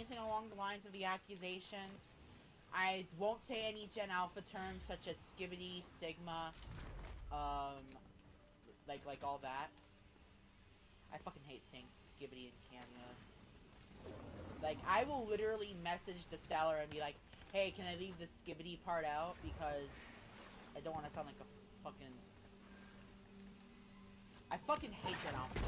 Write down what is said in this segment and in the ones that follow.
anything along the lines of the accusations. I won't say any Gen Alpha terms such as skibbity, sigma, like all that. I fucking hate saying skibbity and cameos. Like, I will literally message the seller and be like, hey, can I leave the skibbity part out? Because I don't want to sound like a fucking... I fucking hate Gen Alpha.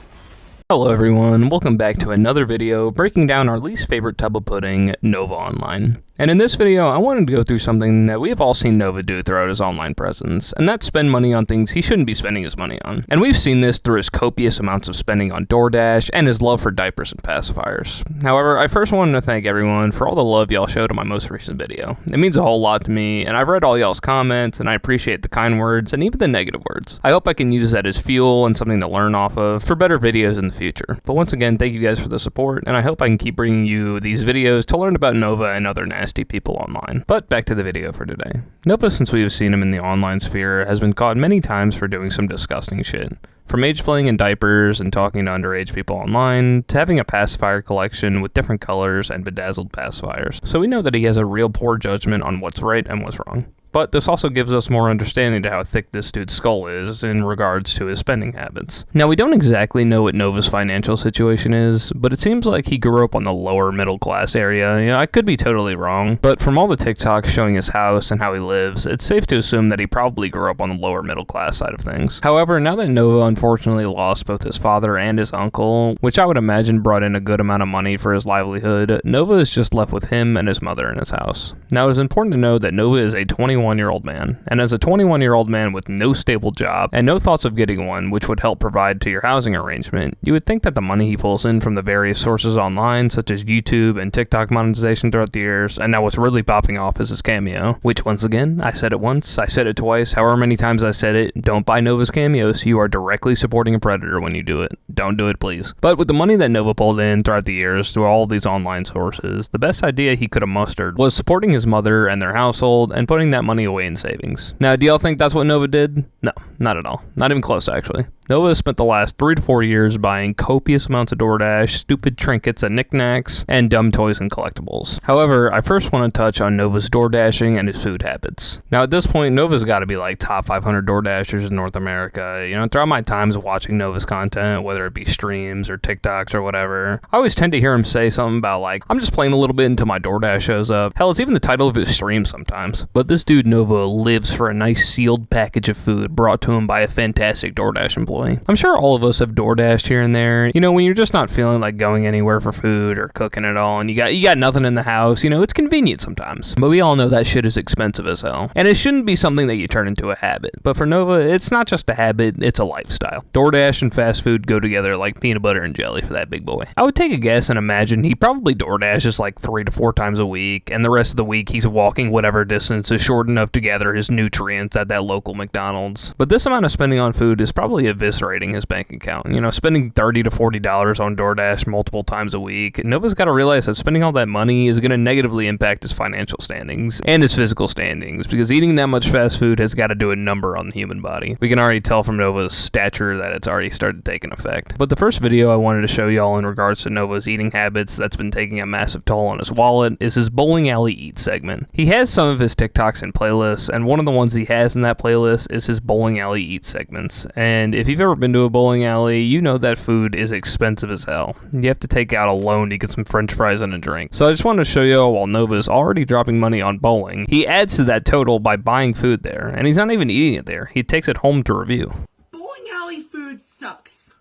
Hello everyone, welcome back to another video breaking down our least favorite tub of pudding, Nova Online. And in this video, I wanted to go through something that we have all seen Nova do throughout his online presence, and that's spend money on things he shouldn't be spending his money on. And we've seen this through his copious amounts of spending on DoorDash and his love for diapers and pacifiers. However, I first wanted to thank everyone for all the love y'all showed on my most recent video. It means a whole lot to me, and I've read all y'all's comments, and I appreciate the kind words and even the negative words. I hope I can use that as fuel and something to learn off of for better videos in the future. But once again, thank you guys for the support, and I hope I can keep bringing you these videos to learn about Nova and other nasty people online. But back to the video for today. Nova, since we have seen him in the online sphere, has been caught many times for doing some disgusting shit. From age playing in diapers and talking to underage people online, to having a pacifier collection with different colors and bedazzled pacifiers. So we know that he has a real poor judgment on what's right and what's wrong. But this also gives us more understanding to how thick this dude's skull is in regards to his spending habits. Now, we don't exactly know what Nova's financial situation is, but it seems like he grew up on the lower middle class area. I could be totally wrong, but from all the TikToks showing his house and how he lives, it's safe to assume that he probably grew up on the lower middle class side of things. However, now that Nova unfortunately lost both his father and his uncle, which I would imagine brought in a good amount of money for his livelihood, Nova is just left with him and his mother in his house. Now, it's important to know that Nova is a 21-year-old man, and as a 21-year-old man with no stable job and no thoughts of getting one, which would help provide to your housing arrangement, you would think that the money he pulls in from the various sources online, such as YouTube and TikTok monetization throughout the years, and now what's really popping off is his Cameo, which once again, I said it once, I said it twice, however many times I said it, don't buy Nova's Cameos, you are directly supporting a predator when you do it. Don't do it, please. But with the money that Nova pulled in throughout the years through all of these online sources, the best idea he could have mustered was supporting his mother and their household and putting that money away in savings. Now, do y'all think that's what Nova did? No, not at all. Not even close, actually. Nova spent the last 3 to 4 years buying copious amounts of DoorDash, stupid trinkets and knickknacks, and dumb toys and collectibles. However, I first want to touch on Nova's DoorDashing and his food habits. Now, at this point, Nova's got to be like top 500 DoorDashers in North America. Throughout my times watching Nova's content, whether it be streams or TikToks or whatever, I always tend to hear him say something about like, I'm just playing a little bit until my DoorDash shows up. Hell, it's even the title of his stream sometimes. But this dude, Nova, lives for a nice sealed package of food brought to him by a fantastic DoorDash employee. I'm sure all of us have DoorDashed here and there. When you're just not feeling like going anywhere for food or cooking at all, and you got nothing in the house, it's convenient sometimes. But we all know that shit is expensive as hell. And it shouldn't be something that you turn into a habit. But for Nova, it's not just a habit, it's a lifestyle. DoorDash and fast food go together like peanut butter and jelly for that big boy. I would take a guess and imagine he probably DoorDashes like 3 to 4 times a week, and the rest of the week he's walking whatever distance is short enough to gather his nutrients at that local McDonald's. But this amount of spending on food is probably eviscerating his bank account. Spending $30 to $40 on DoorDash multiple times a week, Nova's got to realize that spending all that money is going to negatively impact his financial standings and his physical standings, because eating that much fast food has got to do a number on the human body. We can already tell from Nova's stature that it's already started taking effect. But the first video I wanted to show y'all in regards to Nova's eating habits that's been taking a massive toll on his wallet is his bowling alley eat segment. He has some of his TikToks and playlists, and one of the ones he has in that playlist is his bowling alley eat segments. And if you've ever been to a bowling alley, you know that food is expensive as hell. You have to take out a loan to get some french fries and a drink. So I just wanted to show you while Nova is already dropping money on bowling, he adds to that total by buying food there, and he's not even eating it there. He takes it home to review. Bowling alley food sucks.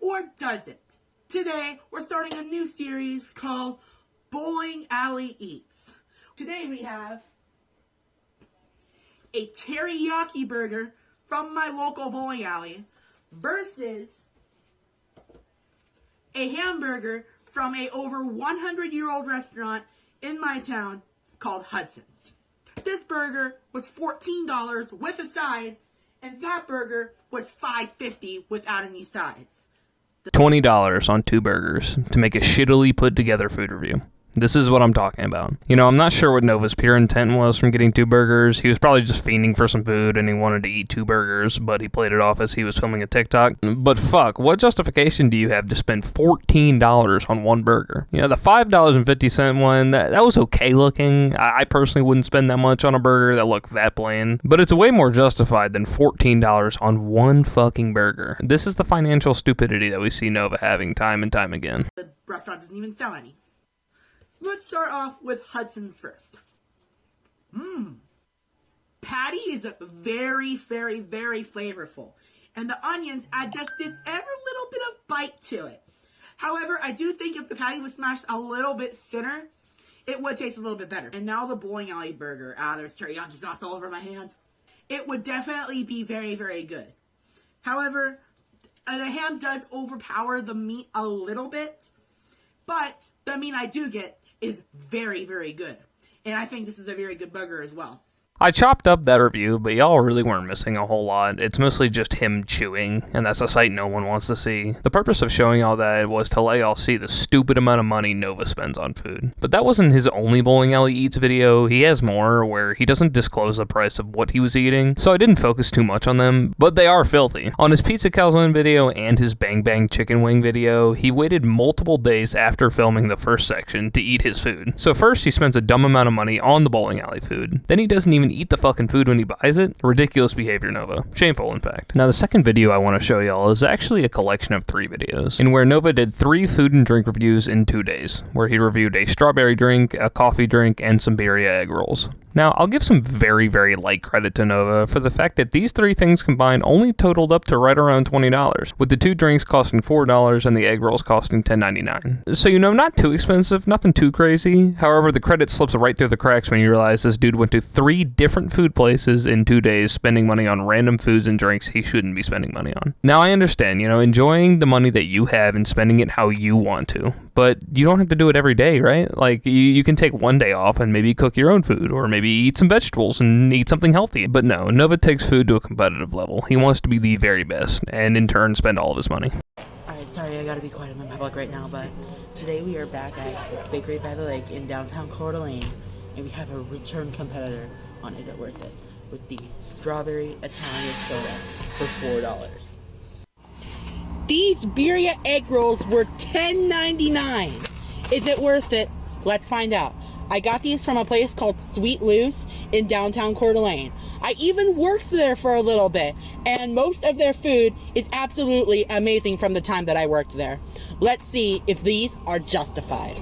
Or does it? Today, we're starting a new series called Bowling Alley Eats. Today we have a teriyaki burger from my local bowling alley versus a hamburger from a over 100-year-old restaurant in my town called Hudson's. This burger was $14 with a side, and that burger was $5.50 without any sides. $20 on 2 burgers to make a shittily put together food review. This is what I'm talking about. You know, I'm not sure what Nova's pure intent was from getting 2 burgers. He was probably just fiending for some food and he wanted to eat 2 burgers, but he played it off as he was filming a TikTok. But fuck, what justification do you have to spend $14 on 1 burger? You know, the $5.50 one, that was okay looking. I personally wouldn't spend that much on a burger that looked that plain, but it's way more justified than $14 on 1 fucking burger. This is the financial stupidity that we see Nova having time and time again. The restaurant doesn't even sell any. Let's start off with Hudson's first. Patty is very, very, very flavorful. And the onions add just this every little bit of bite to it. However, I do think if the patty was smashed a little bit thinner, it would taste a little bit better. And now the bowling alley burger. There's teriyaki sauce all over my hand. It would definitely be very, very good. However, the ham does overpower the meat a little bit. But the meat I do get is very, very good. And I think this is a very good burger as well. I chopped up that review, but y'all really weren't missing a whole lot. It's mostly just him chewing, and that's a sight no one wants to see. The purpose of showing all that was to let y'all see the stupid amount of money Nova spends on food. But that wasn't his only Bowling Alley Eats video. He has more where he doesn't disclose the price of what he was eating, so I didn't focus too much on them, but they are filthy. On his Pizza Calzone video and his Bang Bang Chicken Wing video, he waited multiple days after filming the first section to eat his food. So first he spends a dumb amount of money on the bowling alley food, then he doesn't even eat the fucking food when he buys it. Ridiculous behavior, Nova. Shameful, in fact. Now, the second video I want to show y'all is actually a collection of 3 videos, in where Nova did 3 food and drink reviews in 2 days, where he reviewed a strawberry drink, a coffee drink, and some birria egg rolls. Now, I'll give some very, very light credit to Nova for the fact that these 3 things combined only totaled up to right around $20, with the 2 drinks costing $4 and the egg rolls costing $10.99. So, you know, not too expensive, nothing too crazy. However, the credit slips right through the cracks when you realize this dude went to 3 different food places in 2 days, spending money on random foods and drinks he shouldn't be spending money on. Now, I understand, you know, enjoying the money that you have and spending it how you want to, but you don't have to do it every day, right? Like, you can take one day off and maybe cook your own food, or maybe eat some vegetables and eat something healthy. But no, Nova takes food to a competitive level. He wants to be the very best, and in turn spend all of his money. Alright, sorry, I gotta be quiet. I'm in public right now, but today we are back at Bakery by the Lake in downtown Coeur d'Alene, and we have a return competitor on Is It Worth It with the strawberry Italian soda for $4. These birria egg rolls were $10.99. Is it worth it? Let's find out. I got these from a place called Sweet Loose in downtown Coeur d'Alene. I even worked there for a little bit, and most of their food is absolutely amazing from the time that I worked there. Let's see if these are justified.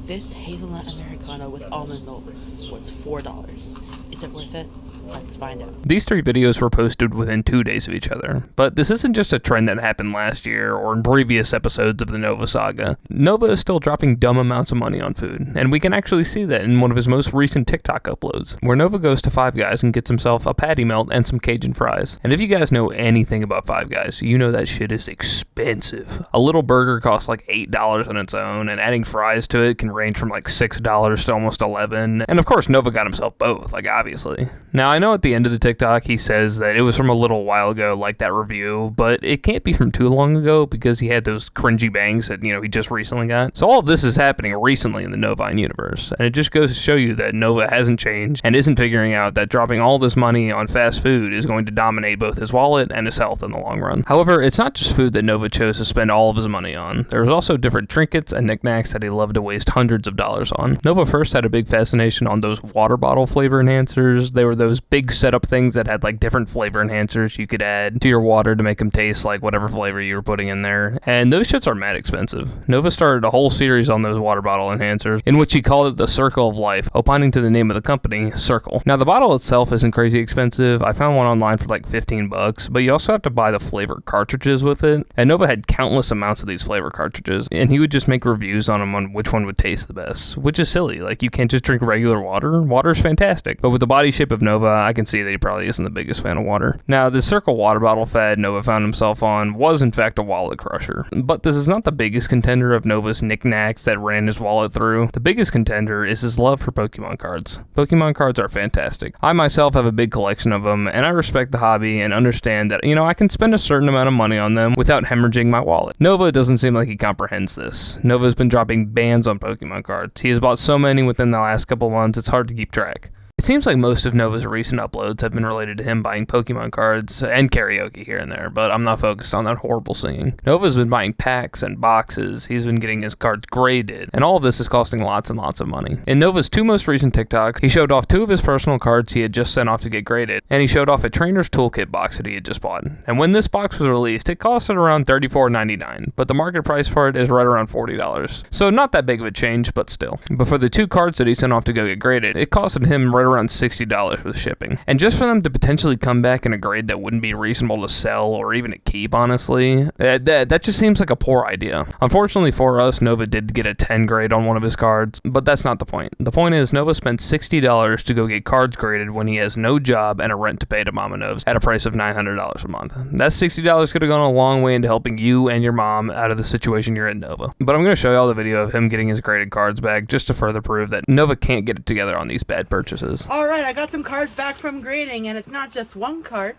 This hazelnut Americano with almond milk was $4. Is it worth it? Let's find out. These 3 videos were posted within 2 days of each other, but this isn't just a trend that happened last year or in previous episodes of the Nova saga. Nova is still dropping dumb amounts of money on food, and we can actually see that in one of his most recent TikTok uploads, where Nova goes to Five Guys and gets himself a patty melt and some Cajun fries. And if you guys know anything about Five Guys, you know that shit is expensive. A little burger costs like $8 on its own, and adding fries to it can range from like $6 to almost $11. And of course, Nova got himself both, like obviously. Now, I know at the end of the TikTok he says that it was from a little while ago, like that review, but it can't be from too long ago because he had those cringy bangs that, you know, he just recently got. So all of this is happening recently in the Novine universe, and it just goes to show you that Nova hasn't changed and isn't figuring out that dropping all this money on fast food is going to dominate both his wallet and his health in the long run. However, it's not just food that Nova chose to spend all of his money on. There was also different trinkets and knickknacks that he loved to waste hundreds of dollars on. Nova first had a big fascination on those water bottle flavor enhancers. They were those big setup things that had like different flavor enhancers you could add to your water to make them taste like whatever flavor you were putting in there, and those shits are mad expensive. Nova started a whole series on those water bottle enhancers, in which he called it the Circle of Life, opining to the name of the company, Circle. Now, the bottle itself isn't crazy expensive. I found one online for like $15, but you also have to buy the flavor cartridges with it, and Nova had countless amounts of these flavor cartridges, and he would just make reviews on them on which one would taste the best, which is silly. Like, you can't just drink regular water. Water's fantastic, but with the body shape of Nova, Nova, I can see that he probably isn't the biggest fan of water. Now, the Circle water bottle fad Nova found himself on was in fact a wallet crusher. But this is not the biggest contender of Nova's knickknacks that ran his wallet through. The biggest contender is his love for Pokemon cards. Pokemon cards are fantastic. I myself have a big collection of them, and I respect the hobby and understand that, I can spend a certain amount of money on them without hemorrhaging my wallet. Nova doesn't seem like he comprehends this. Nova's been dropping bans on Pokemon cards. He has bought so many within the last couple months, it's hard to keep track. It seems like most of Nova's recent uploads have been related to him buying Pokemon cards and karaoke here and there, but I'm not focused on that horrible singing. Nova's been buying packs and boxes, he's been getting his cards graded, and all of this is costing lots and lots of money. In Nova's 2 most recent TikToks, he showed off 2 of his personal cards he had just sent off to get graded, and he showed off a Trainer's Toolkit box that he had just bought. And when this box was released, it costed around $34.99, but the market price for it is right around $40. So not that big of a change, but still. But for the 2 cards that he sent off to go get graded, it costed him right around $60 with shipping. And just for them to potentially come back in a grade that wouldn't be reasonable to sell or even to keep, honestly, that just seems like a poor idea. Unfortunately for us, Nova did get a 10 grade on one of his cards, but that's not the point. The point is, Nova spent $60 to go get cards graded when he has no job and a rent to pay to Mama Novs at a price of $900 a month. That $60 could have gone a long way into helping you and your mom out of the situation you're in, Nova. But I'm going to show y'all the video of him getting his graded cards back just to further prove that Nova can't get it together on these bad purchases. Alright, I got some cards back from grading, and it's not just 1 card,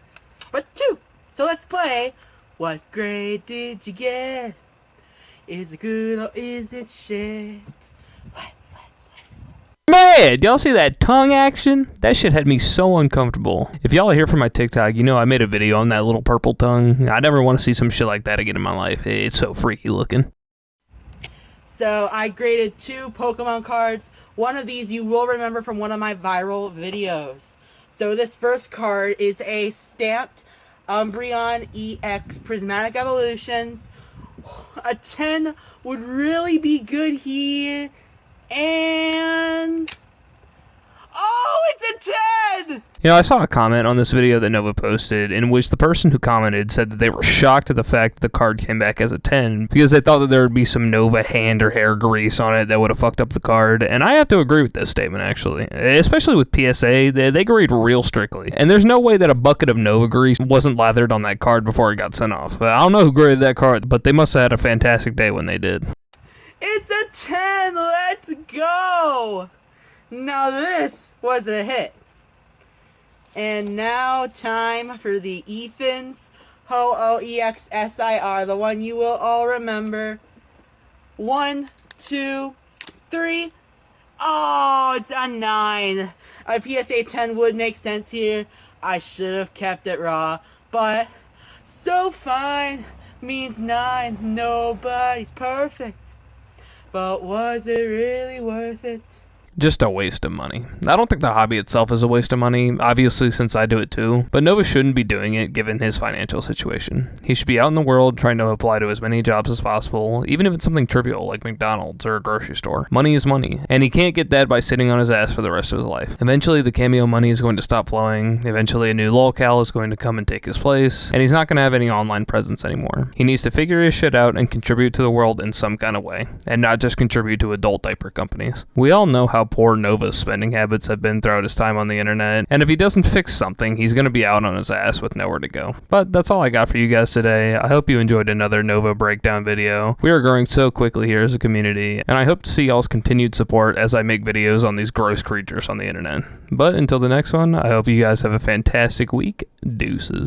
but 2. So let's play. What grade did you get? Is it good or is it shit? Let's. Man, y'all see that tongue action? That shit had me so uncomfortable. If y'all are here from my TikTok, I made a video on that little purple tongue. I never want to see some shit like that again in my life. It's so freaky looking. So I graded 2 Pokemon cards. One of these you will remember from one of my viral videos. So this first card is a stamped Umbreon EX Prismatic Evolutions. A 10 would really be good here. And... oh, it's a 10! I saw a comment on this video that Nova posted in which the person who commented said that they were shocked at the fact that the card came back as a 10 because they thought that there would be some Nova hand or hair grease on it that would have fucked up the card. And I have to agree with this statement, actually. Especially with PSA, they grade real strictly. And there's no way that a bucket of Nova grease wasn't lathered on that card before it got sent off. I don't know who graded that card, but they must have had a fantastic day when they did. It's a 10! Let's go! Now this was a hit. And now time for the Ethan's Ho-O-E-X-S-I-R, the one you will all remember. 1, 2, 3. Oh, it's a 9. A PSA 10 would make sense here. I should have kept it raw, but so fine means 9. Nobody's perfect. But was it really worth it? Just a waste of money. I don't think the hobby itself is a waste of money, obviously since I do it too, but Nova shouldn't be doing it given his financial situation. He should be out in the world trying to apply to as many jobs as possible, even if it's something trivial like McDonald's or a grocery store. Money is money, and he can't get that by sitting on his ass for the rest of his life. Eventually the cameo money is going to stop flowing, eventually a new lolcal is going to come and take his place, and he's not going to have any online presence anymore. He needs to figure his shit out and contribute to the world in some kind of way, and not just contribute to adult diaper companies. We all know how poor Nova's spending habits have been throughout his time on the internet, and if he doesn't fix something, he's going to be out on his ass with nowhere to go. But that's all I got for you guys today. I hope you enjoyed another Nova breakdown video. We are growing so quickly here as a community, and I hope to see y'all's continued support as I make videos on these gross creatures on the internet. But until the next one, I hope you guys have a fantastic week. Deuces.